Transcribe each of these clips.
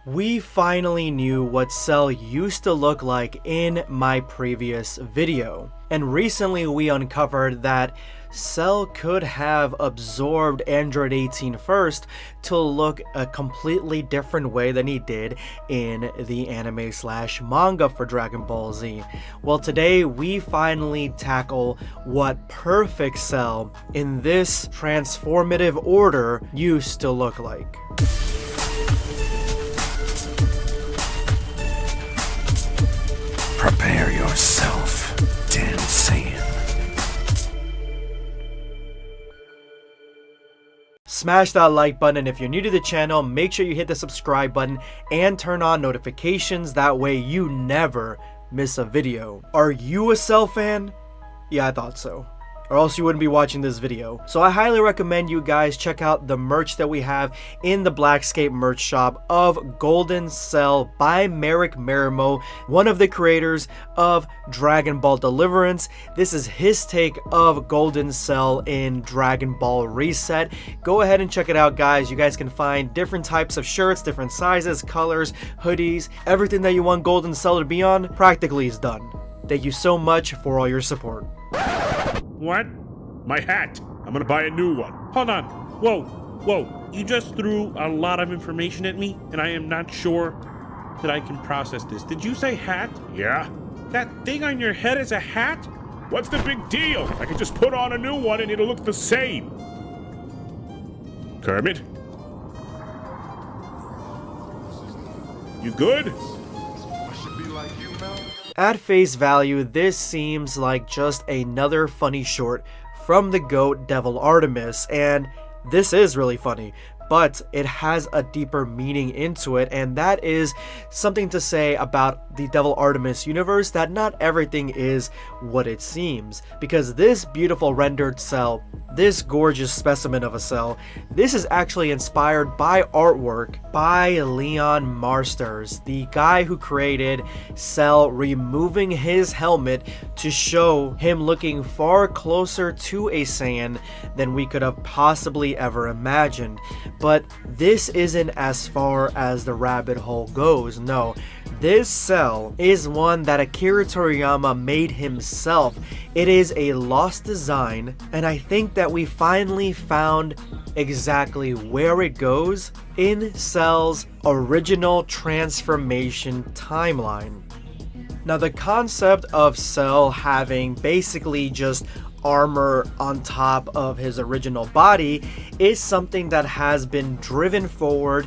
We finally knew what Cell used to look like in my previous video, and recently we uncovered that Cell could have absorbed Android 18 first to look a completely different way than he did in the anime/manga for Dragon Ball Z. Well, today we finally tackle what perfect Cell in this transformative order used to look like. Prepare yourself, Dan Saiyan. Smash that like button, and if you're new to the channel, make sure you hit the subscribe button and turn on notifications. That way you never miss a video. Are you a Cell fan? Yeah, I thought so, or else you wouldn't be watching this video. So I highly recommend you guys check out the merch that we have in the Blackscape merch shop of Golden Cell by Merrick Marimo, one of the creators of Dragon Ball Deliverance. This is his take of Golden Cell in Dragon Ball Reset. Go ahead and check it out, guys. You guys can find different types of shirts, different sizes, colors, hoodies, everything that you want Golden Cell to be on practically is done. Thank you so much for all your support. What? My hat. I'm gonna buy a new one. Hold on. Whoa. You just threw a lot of information at me, and I am not sure that I can process this. Did you say hat? Yeah. That thing on your head is a hat? What's the big deal? I can just put on a new one and it'll look the same. Kermit? You good? At face value, this seems like just another funny short from the GOAT Devil Artemis, and this is really funny, but it has a deeper meaning into it, and that is something to say about the Devil Artemis universe, that not everything is what it seems. Because this beautiful rendered Cell, this gorgeous specimen of a Cell, this is actually inspired by artwork by Leon Marsters, the guy who created Cell removing his helmet to show him looking far closer to a Saiyan than we could have possibly ever imagined. But this isn't as far as the rabbit hole goes. No, this Cell is one that Akira Toriyama made himself. It is a lost design, and I think that we finally found exactly where it goes in Cell's original transformation timeline. Now, the concept of Cell having basically just armor on top of his original body is something that has been driven forward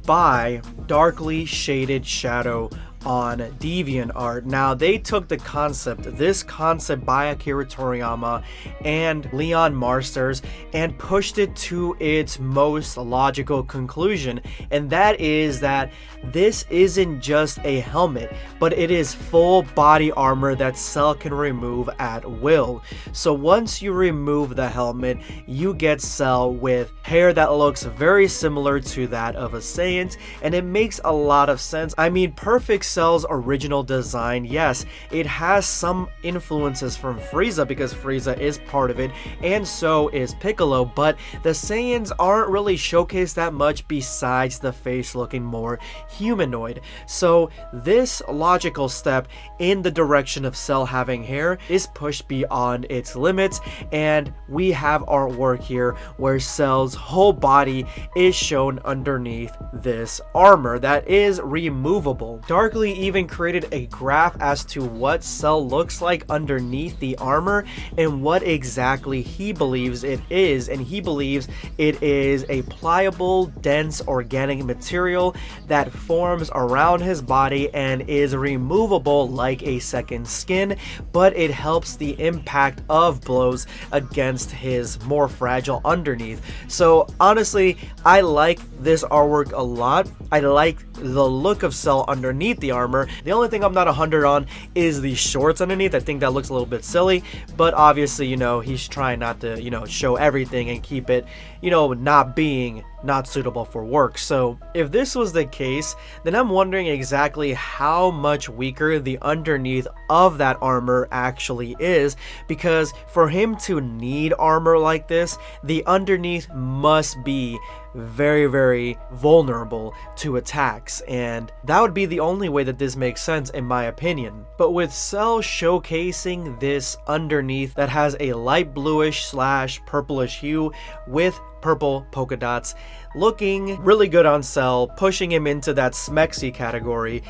by Darkly Shaded Shadow on DeviantArt. Now, they took this concept by Akira Toriyama and Leon Marsters and pushed it to its most logical conclusion, and that is that this isn't just a helmet, but it is full body armor that Cell can remove at will. So once you remove the helmet, you get Cell with hair that looks very similar to that of a Saiyan, and it makes a lot of sense. I mean, perfect Cell's original design, yes, it has some influences from Frieza because Frieza is part of it, and so is Piccolo, but the Saiyans aren't really showcased that much besides the face looking more humanoid. So this logical step in the direction of Cell having hair is pushed beyond its limits, and we have artwork here where Cell's whole body is shown underneath this armor that is removable. Darkly even created a graph as to what Cell looks like underneath the armor and what exactly he believes it is, and he believes it is a pliable, dense organic material that forms around his body and is removable like a second skin, but it helps the impact of blows against his more fragile underneath. So honestly, I like this artwork a lot. I like the look of Cell underneath the armor. The only thing I'm not 100 on is the shorts underneath. I think that looks a little bit silly, but obviously, you know, he's trying not to, you know, show everything and keep it, you know, not suitable for work. So if this was the case, then I'm wondering exactly how much weaker the underneath of that armor actually is, because for him to need armor like this, the underneath must be very, very vulnerable to attacks, and that would be the only way that this makes sense in my opinion. But with Cell showcasing this underneath that has a light bluish slash purplish hue with purple polka dots, looking really good on Cell, pushing him into that smexy category,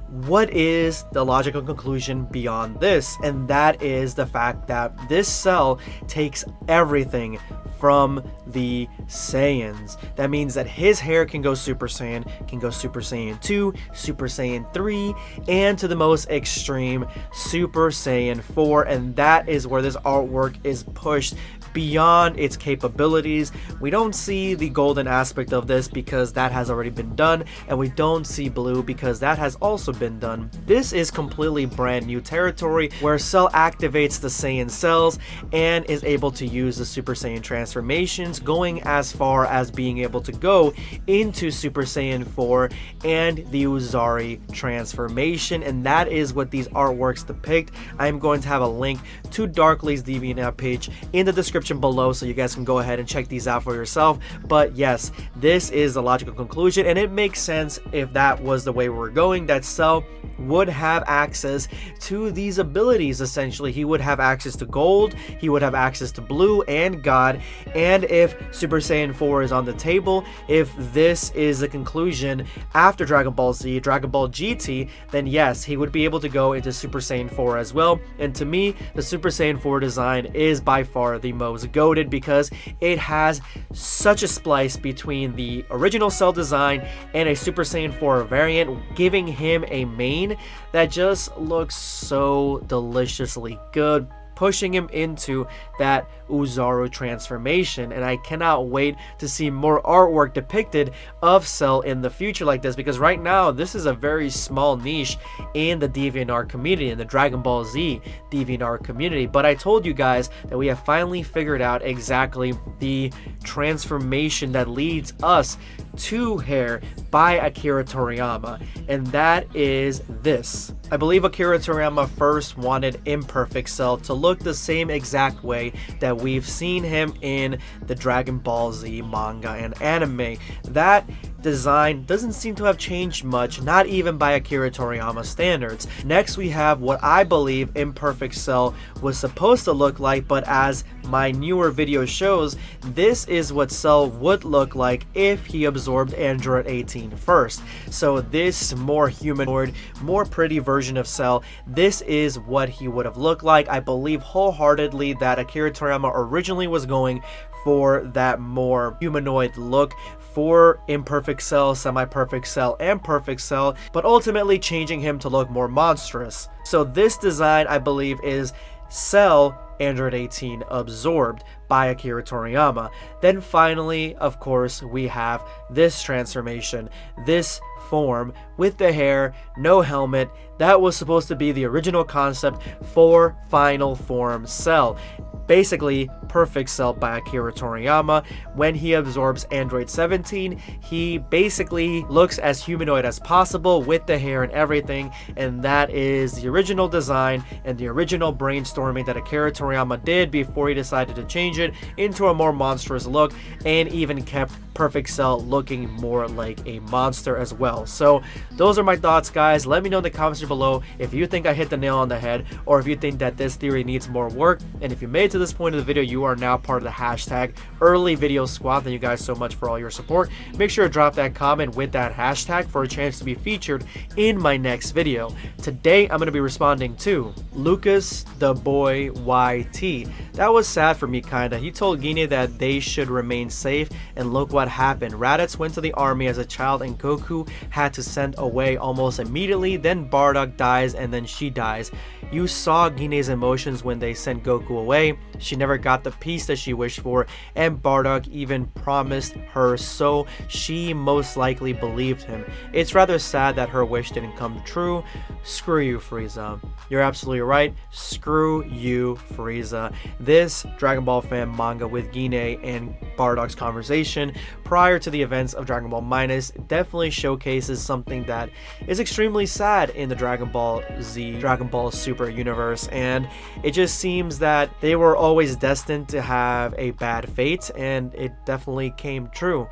what is the logical conclusion beyond this? And that is the fact that this Cell takes everything from the Saiyans. That means that his hair can go Super Saiyan, can go Super Saiyan 2, Super Saiyan 3, and to the most extreme, Super Saiyan 4, and that is where this artwork is pushed beyond its capabilities. We don't see the golden aspect of this because that has already been done, and we don't see blue because that has also been done. This is completely brand new territory where Cell activates the Saiyan cells and is able to use the Super Saiyan transformations, going as far as being able to go into Super Saiyan 4 and the Uzari transformation, and that is what these artworks depict. I'm going to have a link to Darkly's DeviantArt page in the description below so you guys can go ahead and check these out for yourself. But yes, this is the logical conclusion, and it makes sense if that was the way we're going, that Cell would have access to these abilities. Essentially, he would have access to gold, he would have access to blue and God, and if Super Saiyan 4 is on the table, if this is the conclusion after Dragon Ball Z, Dragon Ball GT, then yes, he would be able to go into Super Saiyan 4 as well. And to me, the Super Saiyan 4 design is by far the most goated because it has such a splice between the original Cell design and a Super Saiyan 4 variant, giving him a mane that just looks so deliciously good, pushing him into that Uzaru transformation. And I cannot wait to see more artwork depicted of Cell in the future like this, because right now this is a very small niche in the DeviantArt community, in the Dragon Ball Z DeviantArt community. But I told you guys that we have finally figured out exactly the transformation that leads us to hair by Akira Toriyama, and that is this. I believe Akira Toriyama first wanted Imperfect Cell to look the same exact way that we've seen him in the Dragon Ball Z manga and anime. That design doesn't seem to have changed much, not even by Akira Toriyama standards. Next, we have what I believe Imperfect Cell was supposed to look like, but as my newer video shows, this is what Cell would look like if he absorbed Android 18 first. So this more humanoid, more pretty version of Cell, this is what he would have looked like. I believe wholeheartedly that Akira Toriyama originally was going for that more humanoid look for Imperfect Cell, Semi-Perfect Cell, and Perfect Cell, but ultimately changing him to look more monstrous. So this design, I believe, is Cell Android 18 absorbed by Akira Toriyama. Then finally, of course, we have this transformation, this form with the hair, no helmet. That was supposed to be the original concept for Final Form Cell. Basically, Perfect Cell by Akira Toriyama. When he absorbs Android 17, he basically looks as humanoid as possible with the hair and everything, and that is the original design and the original brainstorming that Akira Toriyama did before he decided to change it into a more monstrous look, and even kept Perfect Cell looking more like a monster as well. So those are my thoughts, guys. Let me know in the comments below if you think I hit the nail on the head, or if you think that this theory needs more work. And if you made it to this point of the video, you are now part of the hashtag early video squad. Thank you guys so much for all your support. Make sure to drop that comment with that hashtag for a chance to be featured in my next video. Today I'm going to be responding to Lucas the Boy YT. That was sad for me kinda. He told Gine that they should remain safe, and look what happened. Raditz went to the army as a child and Goku had to send away almost immediately. Then Bardock dies, and then she dies. You saw Gine's emotions when they sent Goku away. She never got the peace that she wished for, and Bardock even promised her, so she most likely believed him. It's rather sad that her wish didn't come true. Screw you, Frieza. You're absolutely right. Screw you, Frieza. This Dragon Ball fan manga with Gine and Bardock's conversation prior to the events of Dragon Ball Minus definitely showcases something that is extremely sad in the Dragon Ball Z, Dragon Ball Super universe, and it just seems that they were always destined to have a bad fate, and it definitely came true.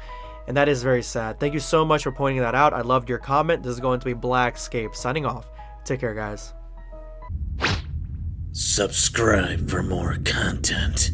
And that is very sad. Thank you so much for pointing that out. I loved your comment. This is going to be Blackscape signing off. Take care, guys. Subscribe for more content.